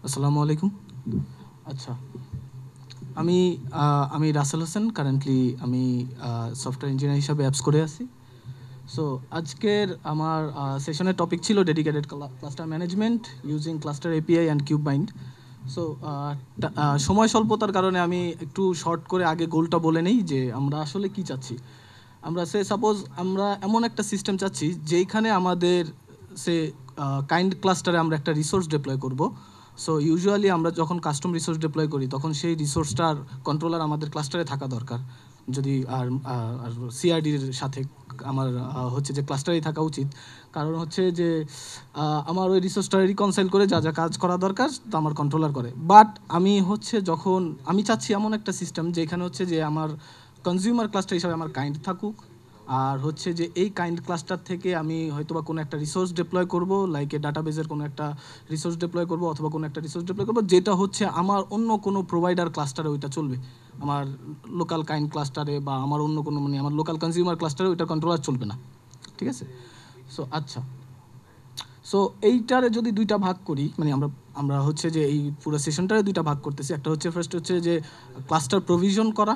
আসসালামু আলাইকুম। আচ্ছা, আমি আমি রাসেল হোসেন। কারেন্টলি আমি সফটওয়্যার ইঞ্জিনিয়ার হিসাবে অ্যাপস করে আছি। সো আজকের আমার সেশনের টপিক ছিল dedicated cluster management using cluster API and কিউবমাইন্ড। সো সময় স্বল্পতার কারণে আমি একটু শর্ট করে আগে গোলটা বলে নেই যে আমরা আসলে কি চাচ্ছি। আমরা সাপোজ আমরা এমন একটা সিস্টেম চাচ্ছি যেইখানে আমাদের সে কাইন্ড ক্লাস্টারে আমরা একটা রিসোর্স ডিপ্লয় করব। সো ইউজুয়ালি আমরা যখন কাস্টম রিসোর্স ডিপ্লয় করি তখন সেই রিসোর্সটার কন্ট্রোলার আমাদের ক্লাস্টারে থাকা দরকার। যদি আর সিআরডির সাথে আমার হচ্ছে যে ক্লাস্টারেই থাকা উচিত। কারণ হচ্ছে যে আমার ওই রিসোর্সটা রিকনসাইল করে যা যা কাজ করা দরকার তা আমার কন্ট্রোলার করে। বাট আমি হচ্ছে যখন আমি চাচ্ছি এমন একটা সিস্টেম যেখানে হচ্ছে যে আমার কনজিউমার ক্লাস্টার হিসাবে আমার কাইন্ড থাকুক, আর হচ্ছে যে এই কাইন্ড ক্লাস্টার থেকে আমি হয়তোবা কোনো একটা রিসোর্স ডিপ্লয় করব, লাইক এ ডাটাবেজের কোনো একটা রিসোর্স ডিপ্লয় করব অথবা কোনো একটা রিসোর্স ডিপ্লয় করব যেটা হচ্ছে আমার অন্য কোনো প্রোভাইডার ক্লাস্টারে ওইটা চলবে। আমার লোকাল কাইন্ড ক্লাস্টারে বা আমার অন্য কোনো মানে আমার লোকাল কনজিউমার ক্লাস্টারে ওইটা কন্ট্রোলার চলবে না। ঠিক আছে? সো আচ্ছা, সো এইটারে যদি দুইটা ভাগ করি, মানে আমরা আমরা হচ্ছে যে এই পুরো সেশনটারে দুইটা ভাগ করতেছি। একটা হচ্ছে ফার্স্ট হচ্ছে যে ক্লাস্টার প্রভিশন করা।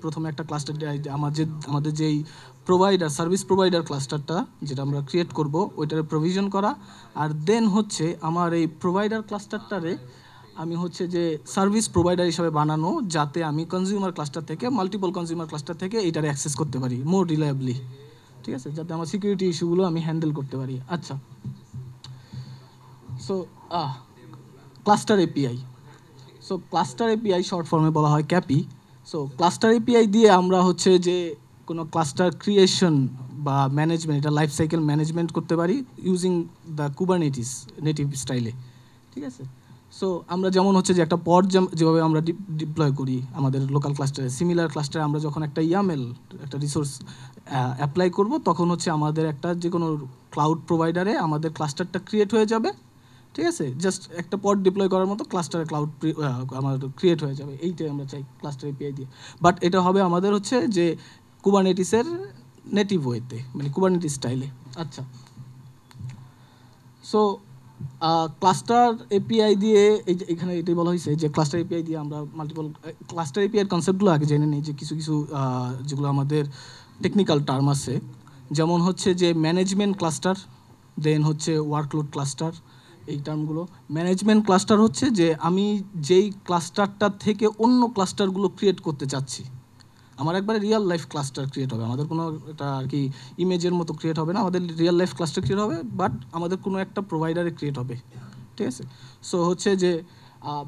প্রথমে একটা ক্লাস্টার আমাদের যেই প্রোভাইডার সার্ভিস প্রোভাইডার ক্লাস্টারটা যেটা আমরা ক্রিয়েট করব ওইটারে প্রভিশন করা। আর দেন হচ্ছে আমার এই প্রোভাইডার ক্লাস্টারটারে আমি হচ্ছে যে সার্ভিস প্রোভাইডার হিসাবে বানানো, যাতে আমি কনজিউমার ক্লাস্টার থেকে মাল্টিপল কনজিউমার ক্লাস্টার থেকে এইটারে অ্যাক্সেস করতে পারি মোর রিলায়েবলি। ঠিক আছে? যাতে আমার সিকিউরিটি ইস্যুগুলো আমি হ্যান্ডেল করতে পারি। আচ্ছা, so cluster API. So cluster API short ফর্মে বলা হয় ক্যাপি। সো ক্লাস্টার এপিআই দিয়ে আমরা হচ্ছে যে কোনো ক্লাস্টার ক্রিয়েশন বা ম্যানেজমেন্ট, এটা লাইফ সাইকেল ম্যানেজমেন্ট করতে পারি ইউজিং দ্য কুবারনেটিস নেটিভ স্টাইলে। ঠিক আছে? সো আমরা যেমন হচ্ছে যে একটা পড যেভাবে আমরা ডিপ্লয় করি আমাদের লোকাল ক্লাস্টারে, সিমিলার ক্লাস্টারে আমরা যখন একটা ইয়ামেল একটা রিসোর্স অ্যাপ্লাই করব তখন হচ্ছে আমাদের একটা যে কোনো ক্লাউড প্রোভাইডারে আমাদের ক্লাস্টারটা ক্রিয়েট হয়ে যাবে। ঠিক আছে? জাস্ট একটা পড ডিপ্লয় করার মতো ক্লাস্টারে ক্লাউড আমার ক্রিয়েট হয়ে যাবে। এইটাই আমরা চাই ক্লাস্টার এপিআই দিয়ে। বাট এটা হবে আমাদের হচ্ছে যে কুবারনেটিসের নেটিভ ওয়েতে, মানে কুবারনেটিস স্টাইলে। আচ্ছা, সো ক্লাস্টার এপিআই দিয়ে এই যে এখানে এটাই বলা হয়েছে যে ক্লাস্টার এপিআই দিয়ে আমরা মাল্টিপল ক্লাস্টার এপিআইয়ের কনসেপ্টগুলো আগে জেনে নিই, যে কিছু কিছু যেগুলো আমাদের টেকনিক্যাল টার্ম আছে। যেমন হচ্ছে যে ম্যানেজমেন্ট ক্লাস্টার, দেন হচ্ছে ওয়ার্কলোড ক্লাস্টার। এই টার্মগুলো ম্যানেজমেন্ট ক্লাস্টার হচ্ছে যে আমি যেই ক্লাস্টারটা থেকে অন্য ক্লাস্টারগুলো ক্রিয়েট করতে চাচ্ছি, আমার একবারে রিয়েল লাইফ ক্লাস্টার ক্রিয়েট হবে, আমাদের কোনো এটা আর কি ইমেজের মতো ক্রিয়েট হবে না, আমাদের রিয়েল লাইফ ক্লাস্টার ক্রিয়েট হবে, বাট আমাদের কোনো একটা প্রোভাইডারে ক্রিয়েট হবে। ঠিক আছে? সো হচ্ছে যে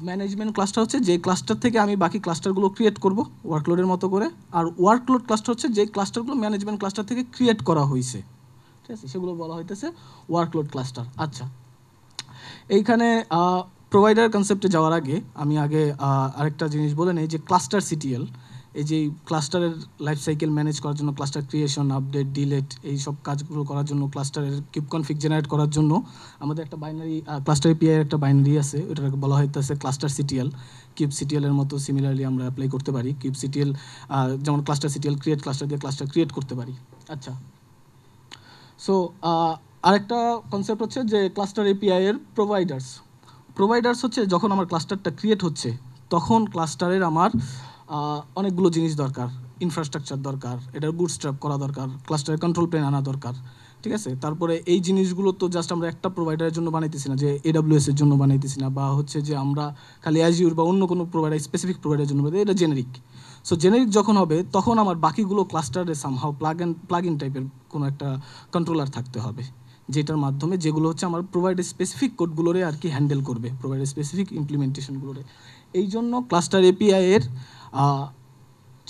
ম্যানেজমেন্ট ক্লাস্টার হচ্ছে যে ক্লাস্টার থেকে আমি বাকি ক্লাস্টারগুলো ক্রিয়েট করব ওয়ার্কলোডের মতো করে। আর ওয়ার্কলোড ক্লাস্টার হচ্ছে যে ক্লাস্টারগুলো ম্যানেজমেন্ট ক্লাস্টার থেকে ক্রিয়েট করা হয়েছে। ঠিক আছে? সেগুলো বলা হইতেছে ওয়ার্কলোড ক্লাস্টার। আচ্ছা, এইখানে প্রোভাইডার কনসেপ্টে যাওয়ার আগে আমি আরেকটা জিনিস বলে নেই, যে ক্লাস্টার সিটিএল, এই যে ক্লাস্টারের লাইফ সাইকেল ম্যানেজ করার জন্য, ক্লাস্টার ক্রিয়েশন, আপডেট, ডিলেট, এই সব কাজগুলো করার জন্য, ক্লাস্টারের কিউব কনফিগ জেনারেট করার জন্য আমাদের একটা বাইনারি ক্লাস্টার এপিআই একটা বাইনারি আছে, ওটাকে বলা হইতেছে ক্লাস্টার সিটিএল। কিউব সিটিএল এর মতো সিমিলারলি আমরা অ্যাপ্লাই করতে পারি কিউব সিটিএল, যেমন ক্লাস্টার সিটিএল ক্রিয়েট ক্লাস্টার দিয়ে ক্লাস্টার ক্রিয়েট করতে পারি। আচ্ছা, সো আরেকটা কনসেপ্ট হচ্ছে যে ক্লাস্টার এপিআই এর প্রোভাইডার্স। প্রোভাইডার্স হচ্ছে যখন আমার ক্লাস্টারটা ক্রিয়েট হচ্ছে তখন ক্লাস্টারের আমার অনেকগুলো জিনিস দরকার, ইনফ্রাস্ট্রাকচার দরকার, এটার বুটস্ট্র্যাপ করা দরকার, ক্লাস্টারের কন্ট্রোল প্লেন আনা দরকার। ঠিক আছে? তারপরে এই জিনিসগুলো তো জাস্ট আমরা একটা প্রোভাইডারের জন্য বানাইতেছি না, যে এডাব্লিউএস এর জন্য বানাইতেছি না, বা হচ্ছে যে আমরা খালি অ্যাজিউর বা অন্য কোনো প্রোভাইডার স্পেসিফিক প্রোভাইডারের জন্য বানাই, এটা জেনেরিক। সো জেনেরিক যখন হবে তখন আমার বাকিগুলো ক্লাস্টারে সামহাও প্লাগ ইন টাইপের কোনো একটা কন্ট্রোলার থাকতে হবে, যেটার মাধ্যমে যেগুলো হচ্ছে আমার প্রোভাইডার স্পেসিফিক কোডগুলোরে আর কি হ্যান্ডেল করবে, প্রোভাইডার স্পেসিফিক ইমপ্লিমেন্টেশনগুলোরে। এই জন্য ক্লাস্টার এপিআই এর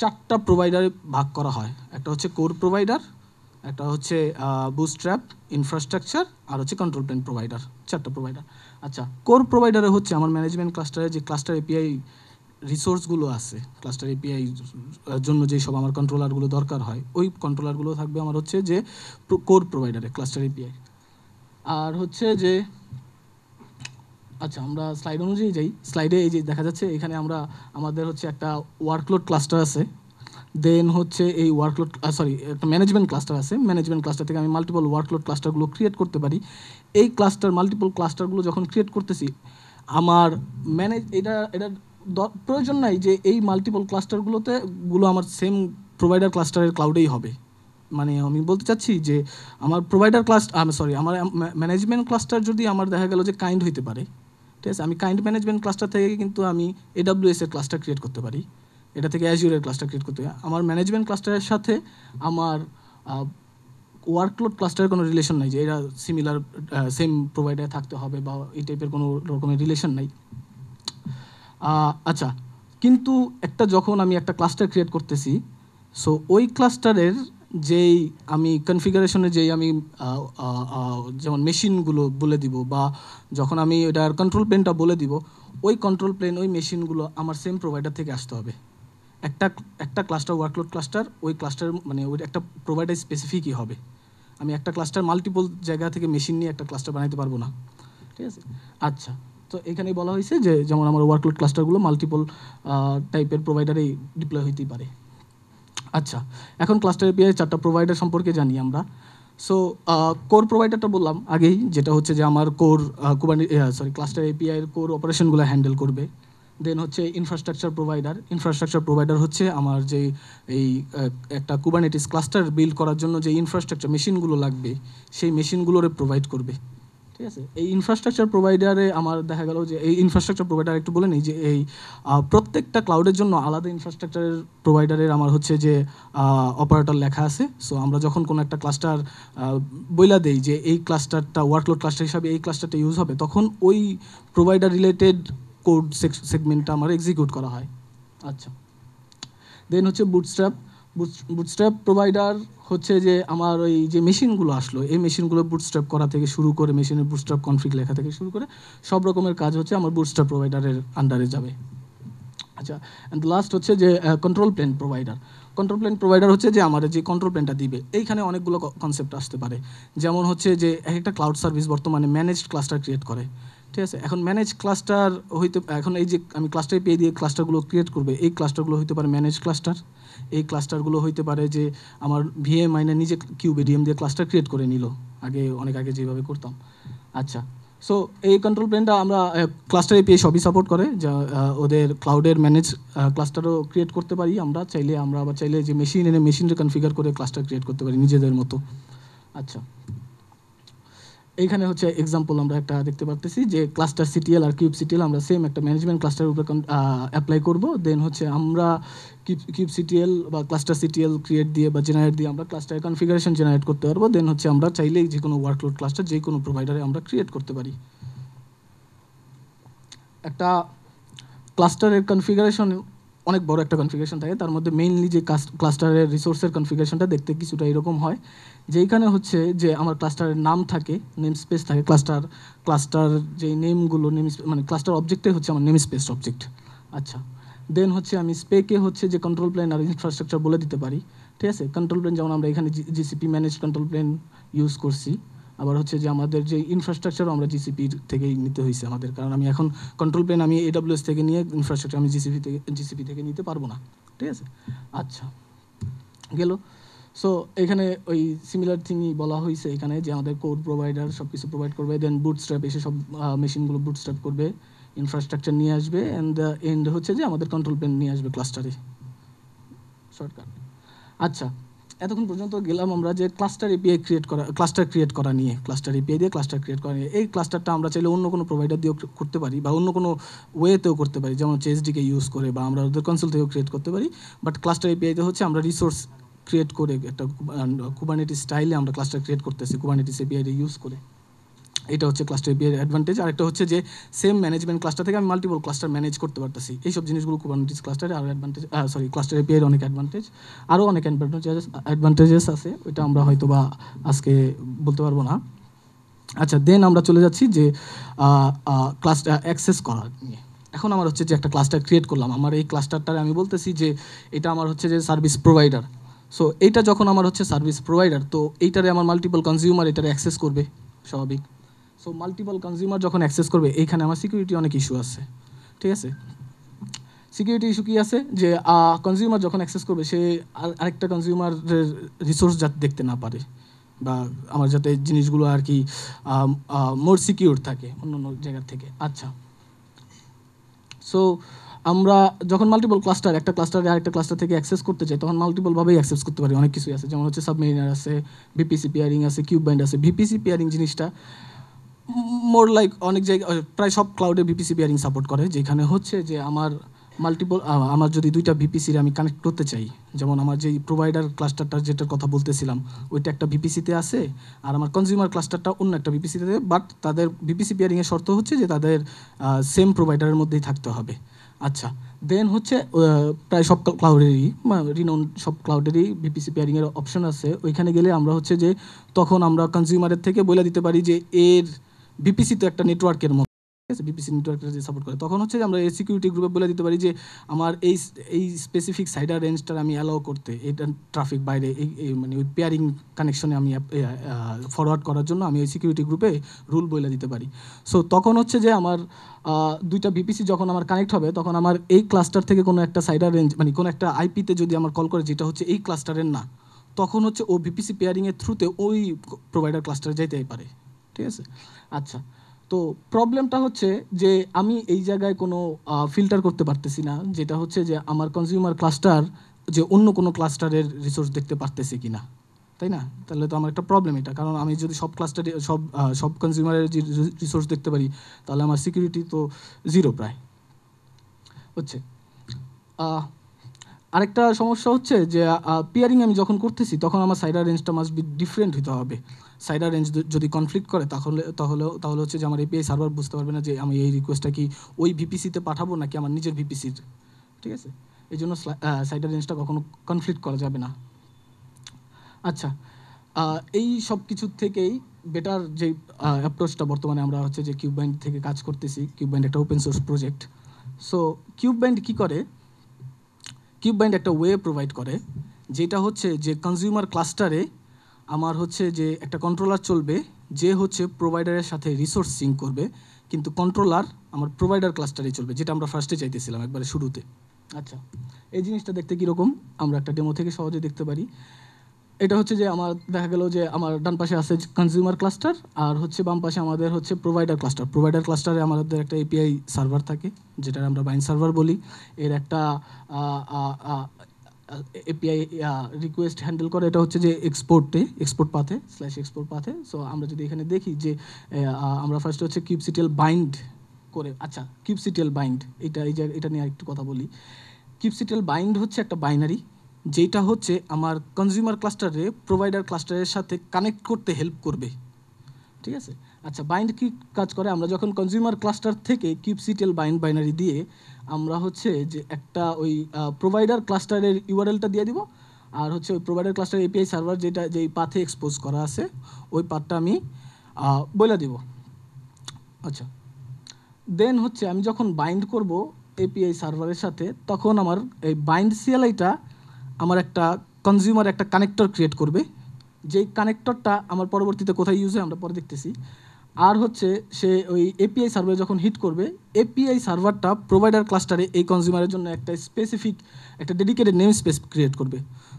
চারটা প্রোভাইডারে ভাগ করা হয়। একটা হচ্ছে কোর প্রোভাইডার, একটা হচ্ছে বুটস্ট্র্যাপ, ইনফ্রাস্ট্রাকচার, আর হচ্ছে কন্ট্রোল প্লেন প্রোভাইডার। চারটা প্রোভাইডার। আচ্ছা, কোর প্রোভাইডারে হচ্ছে আমার ম্যানেজমেন্ট ক্লাস্টারে যে ক্লাস্টার এপিআই রিসোর্সগুলো আছে, ক্লাস্টার এপিআই জন্য যেই সব আমার কন্ট্রোলারগুলো দরকার হয়, ওই কন্ট্রোলারগুলো থাকবে আমার হচ্ছে যে কোর প্রোভাইডারে ক্লাস্টার এপিআই। আর হচ্ছে যে আচ্ছা, আমরা স্লাইড অনুযায়ী যাই। স্লাইডে এই যে দেখা যাচ্ছে এখানে আমরা আমাদের হচ্ছে একটা ওয়ার্কলোড ক্লাস্টার আছে, দেন হচ্ছে এই ওয়ার্কলোড একটা ম্যানেজমেন্ট ক্লাস্টার আছে। ম্যানেজমেন্ট ক্লাস্টার থেকে আমি মাল্টিপল ওয়ার্কলোড ক্লাস্টারগুলো ক্রিয়েট করতে পারি। এই ক্লাস্টার মাল্টিপল ক্লাস্টারগুলো যখন ক্রিয়েট করতেছি, আমার এটা প্রয়োজন নাই যে এই মাল্টিপল গুলো আমার সেম প্রোভাইডার ক্লাস্টারের ক্লাউডেই হবে। মানে আমি বলতে চাচ্ছি যে আমার প্রোভাইডার আমার ম্যানেজমেন্ট ক্লাস্টার যদি আমার দেখা গেল যে কাইন্ড হইতে পারে, ঠিক আছে, আমি কাইন্ড ম্যানেজমেন্ট ক্লাস্টার থেকে কিন্তু আমি AWS এর ক্লাস্টার ক্রিয়েট করতে পারি, এটা থেকে অ্যাজিউরের ক্লাস্টার ক্রিয়েট করতে পারি। আমার ম্যানেজমেন্ট ক্লাস্টারের সাথে আমার ওয়ার্কলোড ক্লাস্টারের কোনো রিলেশন নাই যে এরা সিমিলার সেম প্রোভাইডারে থাকতে হবে বা এই টাইপের কোনো রকমের রিলেশন নাই। আচ্ছা, কিন্তু যখন আমি একটা ক্লাস্টার ক্রিয়েট করতেছি, সো ওই ক্লাস্টারের যেই আমি কনফিগারেশনে যেই আমি যেমন মেশিনগুলো বলে দিব বা যখন আমি এটার কন্ট্রোল প্লেনটা বলে দিব, ওই কন্ট্রোল প্লেন ওই মেশিনগুলো আমার সেম প্রোভাইডার থেকে আসতে হবে। একটা ক্লাস্টার ওয়ার্কলোড ক্লাস্টার ওই ক্লাস্টার মানে ওই একটা প্রোভাইডার স্পেসিফিকই হবে। আমি একটা ক্লাস্টার মাল্টিপল জায়গা থেকে মেশিন নিয়ে একটা ক্লাস্টার বানাইতে পারবো না, ঠিক আছে। আচ্ছা, তো এখানেই বলা হয়েছে যে যেমন আমার ওয়ার্কলোড ক্লাস্টারগুলো মাল্টিপল টাইপের প্রোভাইডারেই ডিপ্লয় হইতেই পারে। আচ্ছা, এখন ক্লাস্টার এপিআই 4টা প্রোভাইডার সম্পর্কে জানি আমরা। সো কোর প্রোভাইডারটা বললাম আগেই, যেটা হচ্ছে যে আমার ক্লাস্টার এপিআই এর কোর অপারেশনগুলো হ্যান্ডেল করবে। দেন হচ্ছে ইনফ্রাস্ট্রাকচার প্রোভাইডার হচ্ছে আমার যে এই একটা কুবারনেটিস ক্লাস্টার বিল্ড করার জন্য যে ইনফ্রাস্ট্রাকচার মেশিনগুলো লাগবে সেই মেশিনগুলোরে প্রোভাইড করবে, ঠিক আছে। এই ইনফ্রাস্ট্রাকচার প্রোভাইডারে আমার দেখা গেল যে এই ইনফ্রাস্ট্রাকচার প্রোভাইডার একটু বলে নিই যে এই প্রত্যেকটা ক্লাউডের জন্য আলাদা ইনফ্রাস্ট্রাকচারের প্রোভাইডারের আমার হচ্ছে যে অপারেটর লেখা আছে। সো আমরা যখন কোনো একটা ক্লাস্টার বইলা দেই যে এই ক্লাস্টারটা ওয়ার্কলোড ক্লাস্টার হিসাবে এই ক্লাস্টারটা ইউজ হবে, তখন ওই প্রোভাইডার রিলেটেড কোড সেগমেন্টটা আমার এক্সিকিউট করা হয়। আচ্ছা, দেন হচ্ছে বুটস্ট্র্যাপ প্রোভাইডার হচ্ছে যে আমার ওই যে মেশিনগুলো আসলো এই মেশিনগুলো বুটস্ট্র্যাপ করা থেকে শুরু করে মেশিনের বুটস্ট্র্যাপ কনফিগ লেখা থেকে শুরু করে সব রকমের কাজ হচ্ছে আমার বুটস্ট্র্যাপ প্রোভাইডারের আন্ডারে যাবে। আচ্ছা, অ্যান্ড লাস্ট হচ্ছে যে কন্ট্রোল প্লেন প্রোভাইডার হচ্ছে যে আমার যে কন্ট্রোল প্লেনটা দিবে। এইখানে অনেকগুলো কনসেপ্ট আসতে পারে, যেমন হচ্ছে যে একটা ক্লাউড সার্ভিস বর্তমানে ম্যানেজড ক্লাস্টার ক্রিয়েট করে, ঠিক আছে। এখন ম্যানেজ ক্লাস্টার এখন এই যে আমি ক্লাস্টার পেয়ে দিয়ে ক্লাস্টারগুলো ক্রিয়েট করবে, এই ক্লাস্টারগুলো হইতে পারে ম্যানেজ ক্লাস্টার। এই ক্লাস্টারগুলো হইতে পারে যে আমার ভিএম আইনে নিজে কিউবিডিএম দিয়ে ক্লাস্টার ক্রিয়েট করে নিল, অনেক আগে যেভাবে করতাম। আচ্ছা, সো এই কন্ট্রোল প্লেনটা আমরা ক্লাস্টার এপিআই সবই সাপোর্ট করে, যা ওদের ক্লাউডের ম্যানেজ ক্লাস্টারও ক্রিয়েট করতে পারি আমরা আবার চাইলে যে মেশিনটা কনফিগার করে ক্লাস্টার ক্রিয়েট করতে পারি নিজেদের মতো। আচ্ছা, এইখানে হচ্ছে এক্সাম্পল আমরা একটা দেখতে পারতেছি যে ক্লাস্টার সিটিএল আর কিউব সিটিএল আমরা সেম একটা ম্যানেজমেন্ট ক্লাস্টারের উপরে অ্যাপ্লাই করব। দেন হচ্ছে আমরা কিউব সিটিএল বা ক্লাস্টার সিটিএল ক্রিয়েট দিয়ে বা জেনারেট দিয়ে আমরা ক্লাস্টারের কনফিগারেশন জেনারেট করতে পারবো। দেন হচ্ছে আমরা চাইলেই যে কোনো ওয়ার্কলোড ক্লাস্টার যে কোনো প্রোভাইডারে আমরা ক্রিয়েট করতে পারি। একটা ক্লাস্টারের কনফিগারেশন অনেক বড় একটা কনফিগারেশন থাকে, তার মধ্যে মেইনলি যে ক্লাস্টারের রিসোর্সের কনফিগারেশনটা দেখতে কিছুটা এরকম হয়, যেইখানে হচ্ছে যে আমার ক্লাস্টারের নাম থাকে, নেম স্পেস থাকে, ক্লাস্টার যে নেমগুলো মানে ক্লাস্টার অবজেক্টে হচ্ছে আমার নেম স্পেস অবজেক্ট। আচ্ছা, দেন হচ্ছে আমি স্পেকে হচ্ছে যে কন্ট্রোল প্লেন আর ইনফ্রাস্ট্রাকচার বলে দিতে পারি, ঠিক আছে। কন্ট্রোল প্লেন যেমন আমরা এখানে GCP manage control plane use করছি, আবার হচ্ছে যে আমাদের যে ইনফ্রাস্ট্রাকচারও আমরা জিসিপির থেকেই নিতে হয়েছে আমাদের, কারণ আমি এখন কন্ট্রোল প্লেন আমি AWS থেকে নিয়ে ইনফ্রাস্ট্রাকচার আমি জিসিপি থেকে নিতে পারবো না, ঠিক আছে। আচ্ছা, গেল। সো এখানে ওই সিমিলার থিংই বলা হয়েছে এখানে যে আমাদের কোড প্রোভাইডার সব কিছু প্রোভাইড করবে, দেন বুটস্ট্র্যাপ এসে সব মেশিনগুলো বুটস্ট্র্যাপ করবে, ইনফ্রাস্ট্রাকচার নিয়ে আসবে, অ্যান্ড এন্ড হচ্ছে যে আমাদের কন্ট্রোল প্লেন নিয়ে আসবে ক্লাস্টারে, শর্টকাট। আচ্ছা, এতক্ষণ পর্যন্ত গেলাম আমরা যে ক্লাস্টার ক্রিয়েট করা নিয়ে ক্লাস্টার এপিআই দিয়ে ক্লাস্টার ক্রিয়েট করা নিয়ে। এই ক্লাস্টারটা আমরা চাইলে অন্য কোনো প্রোভাইডার দিয়েও করতে পারি বা অন্য কোনো ওয়েতেও করতে পারি, যেমন হচ্ছে এসডিকে ইউজ করে বা আমরা ওদের কনসোল থেকেও ক্রিয়েট করতে পারি। বাট ক্লাস্টার এপিআইতে হচ্ছে আমরা রিসোর্স ক্রিয়েট করে একটা কুবারনেটিস স্টাইলে আমরা ক্লাস্টার ক্রিয়েট করতেছি কুবারনেটিস এপিআই ইউজ করে। এটা হচ্ছে ক্লাস্টার এপিআই এর অ্যাডভান্টেজ। আর একটা হচ্ছে যে সেম ম্যানেজমেন্ট ক্লাস্টার থেকে আমি মাল্টিপল ক্লাস্টার ম্যানেজ করতে পারতেছি। এইসব জিনিসগুলো কুবারনেটিস ক্লাস্টারে আরও ক্লাস্টার এপিআই এর অনেক অনেক অ্যাডভান্টেজেস আছে, ওইটা আমরা হয়তো বা আজকে বলতে পারবো না। আচ্ছা, দেন আমরা চলে যাচ্ছি যে ক্লাস্টার অ্যাক্সেস করা নিয়ে। এখন আমার হচ্ছে যে একটা ক্লাস্টার ক্রিয়েট করলাম, আমার এই ক্লাস্টারটারে আমি বলতেছি যে এটা আমার হচ্ছে যে সার্ভিস প্রোভাইডার। সো এইটা যখন আমার হচ্ছে সার্ভিস প্রোভাইডার, তো এইটারে আমার মাল্টিপল কনজিউমার এটারে অ্যাক্সেস করবে, স্বাভাবিক। সো মাল্টিপল কনজিউমার যখন অ্যাক্সেস করবে, এইখানে আমার সিকিউরিটি অনেক ইস্যু আছে, ঠিক আছে। সিকিউরিটি ইস্যু কী আছে যে কনজিউমার যখন অ্যাক্সেস করবে সে আরেকটা কনজিউমারের রিসোর্স যাতে দেখতে না পারে, বা যাতে জিনিসগুলো আর কি মোর সিকিউর থাকে অন্য অন্য জায়গার থেকে। আচ্ছা, সো আমরা যখন মাল্টিপল ক্লাস্টার একটা ক্লাস্টারে আরেকটা ক্লাস্টার থেকে অ্যাক্সেস করতে চাই তখন মাল্টিপলভাবেই অ্যাক্সেস করতে পারি, অনেক কিছুই আছে, যেমন হচ্ছে সাবমেরিনার আছে, ভিপিসি পেয়ারিং আছে, কিউব বাইন্ড আছে। ভিপিসি পেয়ারিং জিনিসটা মোর লাইক অনেক জায়গায় প্রায় সব ক্লাউডে ভিপিসি পেয়ারিং সাপোর্ট করে, যেখানে হচ্ছে যে আমার মাল্টিপল আমার যদি দুইটা ভিপিসির আমি কানেক্ট করতে চাই, যেমন আমার যেই প্রোভাইডার ক্লাস্টারটা যেটার কথা বলতেছিলাম ওইটা একটা ভিপিসিতে আছে, আর আমার কনজিউমার ক্লাস্টারটা অন্য একটা ভিপিসিতে, বাট তাদের ভিপিসি পেয়ারিংয়ের শর্ত হচ্ছে যে তাদের সেম প্রোভাইডারের মধ্যেই থাকতে হবে। আচ্ছা, দেন হচ্ছে প্রায় সব ক্লাউডেরই রিনোন সব ক্লাউডেরই ভিপিসি পেয়ারিংয়ের অপশন আছে। ওইখানে গেলে আমরা হচ্ছে যে তখন আমরা কনজিউমারের থেকে বলে দিতে পারি যে এর ভিপিসি তো একটা নেটওয়ার্কের মতো, ঠিক আছে, ভিপিসি নেটওয়ার্কের যে সাপোর্ট করে, তখন হচ্ছে যে আমরা এই সিকিউরিটি গ্রুপে বলে দিতে পারি যে আমার এই স্পেসিফিক সাইডার রেঞ্জটার আমি অ্যালাউ করতে, এটা ট্রাফিক বাইরে এই মানে ওই পেয়ারিং কানেকশনে আমি ফরওয়ার্ড করার জন্য আমি ওই সিকিউরিটি গ্রুপে রুল বলে দিতে পারি। সো তখন হচ্ছে যে আমার দুইটা ভিপিসি যখন আমার কানেক্ট হবে তখন আমার এই ক্লাস্টার থেকে কোনো একটা সাইডার রেঞ্জ মানে কোনো একটা আইপিতে যদি আমার কল করে যেটা হচ্ছে এই ক্লাস্টারের না, তখন হচ্ছে ও ভিপিসি পেয়ারিংয়ের থ্রুতে ওই প্রোভাইডার ক্লাস্টারে যাইতেই পারে, ঠিক আছে। আচ্ছা, তো প্রবলেমটা হচ্ছে যে আমি এই জায়গায় কোনো ফিল্টার করতে পারতেছি না, যেটা হচ্ছে যে আমার কনজিউমার ক্লাস্টার যে অন্য কোনো ক্লাস্টারের রিসোর্স দেখতে পারতেছে কি না, তাই না? তাহলে তো আমার একটা প্রবলেম এটা, কারণ আমি যদি সব ক্লাস্টারে সব কনজিউমারের যে রিসোর্স দেখতে পারি তাহলে আমার সিকিউরিটি তো জিরো প্রায় হচ্ছে। আরেকটা সমস্যা হচ্ছে যে পিয়ারিং আমি যখন করতেছি তখন আমার সাইডার রেঞ্জটা মাস্ট বি ডিফারেন্ট হতে হবে। সাইডার রেঞ্জ যদি কনফ্লিক্ট করে তাহলে তাহলে তাহলে হচ্ছে যে আমার এপিআই সার্ভার বুঝতে পারবে না যে আমি এই রিকোয়েস্টটা কি ওই ভিপিসিতে পাঠাবো নাকি আমার নিজের ভিপিসির, ঠিক আছে। এই জন্য সাইডার রেঞ্জটা কখনো কনফ্লিক্ট করা যাবে না। আচ্ছা, এই সব কিছুর থেকেই বেটার যে অ্যাপ্রোচটা বর্তমানে আমরা হচ্ছে যে কিউব বাইন্ড থেকে কাজ করতেছি। কিউব বাইন্ড একটা open source project. So kube bind কী করে, কিউব বাইন্ড একটা ওয়ে প্রোভাইড করে, যেটা হচ্ছে যে কনজিউমার ক্লাস্টারে আমার হচ্ছে যে একটা কন্ট্রোলার চলবে, যে হচ্ছে প্রোভাইডারের সাথে রিসোর্স সিঙ্ক করবে, কিন্তু কন্ট্রোলার আমার প্রোভাইডার ক্লাস্টারে চলবে, যেটা আমরা ফার্স্টে চাইতেছিলাম একবারে শুরুতে। আচ্ছা, এই জিনিসটা দেখতে কীরকম আমরা একটা ডেমো থেকে সহজে দেখতে পারি। এটা হচ্ছে যে আমার দেখা গেল যে আমার ডান পাশে আছে কনজিউমার ক্লাস্টার, আর হচ্ছে বাম পাশে আমাদের হচ্ছে প্রোভাইডার ক্লাস্টার। প্রোভাইডার ক্লাস্টারে আমাদের একটা এপিআই সার্ভার থাকে, যেটা আমরা বাইন্ড সার্ভার বলি। এর একটা এপিআই রিকোয়েস্ট হ্যান্ডেল করে, এটা হচ্ছে যে এক্সপোর্ট পাথে। সো আমরা যদি এখানে দেখি যে আমরা ফার্স্ট হচ্ছে কিউবসিটিএল বাইন্ড করে, আচ্ছা কিউবসিটিএল বাইন্ড এটা নিয়ে একটু কথা বলি। কিউবসিটিএল বাইন্ড হচ্ছে একটা বাইনারি, যেটা হচ্ছে আমার কনজিউমার ক্লাস্টারে প্রোভাইডার ক্লাস্টারের সাথে কানেক্ট করতে হেল্প করবে, ঠিক আছে। আচ্ছা, বাইন্ড কি কাজ করে, আমরা যখন কনজিউমার ক্লাস্টার থেকে কিউবসিটিএল বাইনারি দিয়ে আমরা হচ্ছে যে একটা ওই প্রোভাইডার ক্লাস্টারের ইউআরএলটা দিয়ে দিব, আর হচ্ছে ওই প্রোভাইডার ক্লাস্টার এপিআই সার্ভার যেই পাথে এক্সপোজ করা আছে ওই পাথটা আমি বলে দিব। আচ্ছা, দেন হচ্ছে আমি যখন বাইন্ড করব এপিআই সার্ভারের সাথে, তখন আমার এই বাইন্ড সিএলআইটা আমার একটা কনজিউমার একটা কানেক্টর ক্রিয়েট করবে, যেই কানেক্টরটা আমার পরবর্তীতে কোথায় ইউজ হয় আমরা পরে দেখতেছি। আর হচ্ছে সে ওই এপিআই সার্ভারে যখন হিট করবে, এপিআই সার্ভারটা প্রোভাইডার ক্লাস্টারে এই কনজিউমারের জন্য একটা স্পেসিফিক একটা ডেডিকেটেড নেম স্পেস ক্রিয়েট করবে।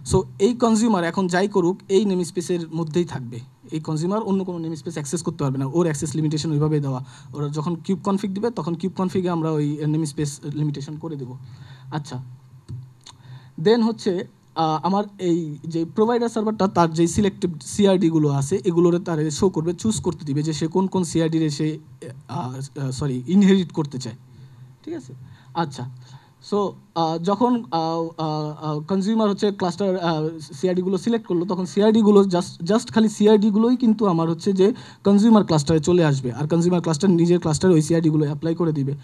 সো এই কনজিউমার এখন যাই করুক এই নেম স্পেসের মধ্যেই থাকবে, এই কনজিউমার অন্য কোনো নেম স্পেস অ্যাক্সেস করতে পারবে না, ওর অ্যাক্সেস লিমিটেশন ওইভাবেই দেওয়া। ওরা যখন কিউব কনফিগ দিবে তখন কিউব কনফিগে আমরা ওই নেম স্পেস লিমিটেশন করে দেবো। আচ্ছা, দেন হচ্ছে আমার এই যে প্রোভাইডার সার্ভারটা তার যে সিলেক্টেড সিআরডিগুলো আছে এগুলোর তার শো করবে, চুজ করতে দিবে যে সে কোন সিআরডির সে ইনহেরিট করতে চায়, ঠিক আছে। আচ্ছা, সো যখন কনজিউমার হচ্ছে ক্লাস্টার সিআরডিগুলো সিলেক্ট করলো, তখন সিআরডিগুলো জাস্ট খালি সিআরডিগুলোই কিন্তু আমার হচ্ছে যে কনজিউমার ক্লাস্টারে চলে আসবে, আর কনজিউমার ক্লাস্টার নিজের ক্লাস্টারে ওই সিআরডিগুলো অ্যাপ্লাই করে দিবে।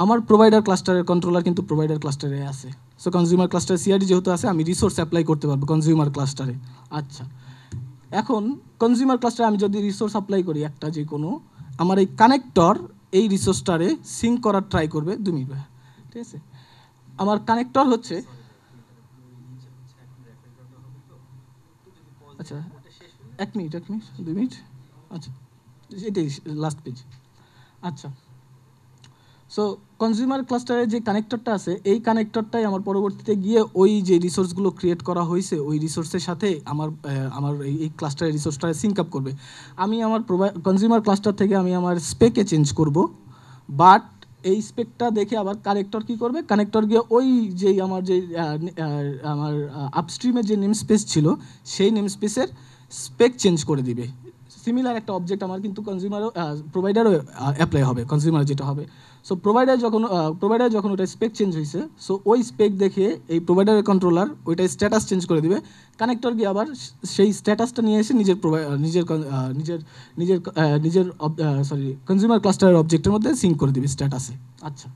আমার প্রোভাইডার ক্লাস্টারের কন্ট্রোলার কিন্তু প্রোভাইডার ক্লাস্টারে আছে। সো কনজিউমার ক্লাস্টারে সিআরডি যেহেতু আছে, আমি রিসোর্স অ্যাপ্লাই করতে পারবো কনজিউমার ক্লাস্টারে। আচ্ছা, এখন কনজিউমার ক্লাস্টারে আমি যদি রিসোর্স অ্যাপ্লাই করি একটা যে কোনো, আমার এই কানেক্টর এই রিসোর্সটারে সিঙ্ক করার ট্রাই করবে। 2 মিনিট, ঠিক আছে। আমার কানেক্টর হচ্ছে, আচ্ছা 1 মিনিট 2 মিনিট, আচ্ছা এটাই লাস্ট পেজ। আচ্ছা, সো কনজিউমার ক্লাস্টারে যে কানেক্টরটা আছে এই কানেক্টরটাই আমার পরবর্তীতে গিয়ে ওই যে রিসোর্সগুলো ক্রিয়েট করা হয়েছে ওই রিসোর্সের সাথে আমার এই ক্লাস্টারের রিসোর্সটা সিঙ্ক আপ করবে। আমি আমার কনজিউমার ক্লাস্টার থেকে আমি আমার স্পেকে চেঞ্জ করব, বাট এই স্পেকটা দেখে আবার কানেক্টর কি করবে, কানেক্টর গিয়ে ওই যেই আমার যে আমার আপস্ট্রিমের যে নেম স্পেস ছিল সেই নেম স্পেসের স্পেক চেঞ্জ করে দিবে। সিমিলার একটা অবজেক্ট আমার কিন্তু কনজিউমারও প্রোভাইডারও অ্যাপ্লাই হবে, কনজিউমার যেটা হবে। সো প্রোভাইডার যখন ওটা স্পেক চেঞ্জ হয়েছে, সো ওই স্পেক দেখে এই প্রোভাইডারের কন্ট্রোলার ওইটা স্ট্যাটাস চেঞ্জ করে দিবে। কানেক্টর গিয়ে আবার সেই স্ট্যাটাসটা নিয়ে এসে নিজের কনজিউমার ক্লাস্টারের অবজেক্টের মধ্যে সিঙ্ক করে দিবে স্ট্যাটাসে। আচ্ছা,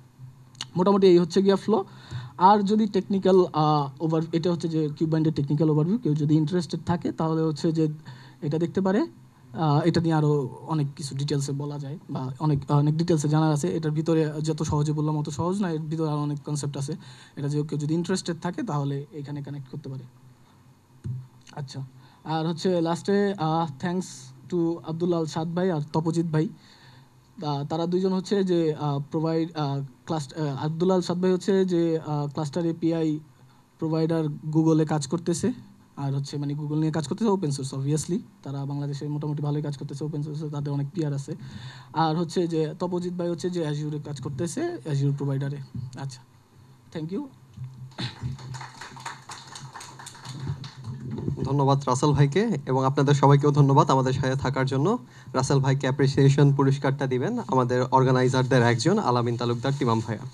মোটামুটি এই হচ্ছে গিয়া ফ্লো। আর যদি টেকনিক্যাল এটা হচ্ছে যে কিউববাইন্ডের টেকনিক্যাল ওভারভিউ, কেউ যদি ইন্টারেস্টেড থাকে তাহলে হচ্ছে যে এটা দেখতে পারে। এটা নিয়ে আরও অনেক কিছু ডিটেলসে বলা যায় বা অনেক অনেক ডিটেলসে জানার আছে। এটার ভিতরে যত সহজে বললাম অত সহজ না, এর ভিতরে আরও অনেক কনসেপ্ট আছে। এটা যে কেউ যদি ইন্টারেস্টেড থাকে তাহলে এখানে কানেক্ট করতে পারে। আচ্ছা, আর হচ্ছে লাস্টে থ্যাঙ্কস টু আব্দুল আল সাদ ভাই আর তপজিৎ ভাই। তারা দুইজন হচ্ছে যে প্রোভাইড আব্দুল আল সাদ ভাই হচ্ছে যে ক্লাস্টার এপিআই প্রোভাইডার গুগলে কাজ করতেছে, আর হচ্ছে মানে গুগল নিয়ে কাজ করতেছে ওপেন সোর্স। অবভিয়াসলি তারা বাংলাদেশে মোটামুটি ভালোই কাজ করতেছে ওপেন সোর্সে, তাদের অনেক পিয়ার আছে। আর হচ্ছে যে তপজিৎ ভাই হচ্ছে যে অ্যাজিউরে কাজ করতেছে, অ্যাজিউর প্রোভাইডারে। আচ্ছা, থ্যাংক ইউ। ধন্যবাদ রাসেল ভাইকে, এবং আপনাদের সবাইকেও ধন্যবাদ আমাদের সাথে থাকার জন্য। রাসেল ভাইকে অ্যাপ্রিসিয়েশন পুরস্কারটা দিবেন আমাদের অর্গানাইজারদের একজন, আলামিন তালুকদার তিমাম ভাইয়া।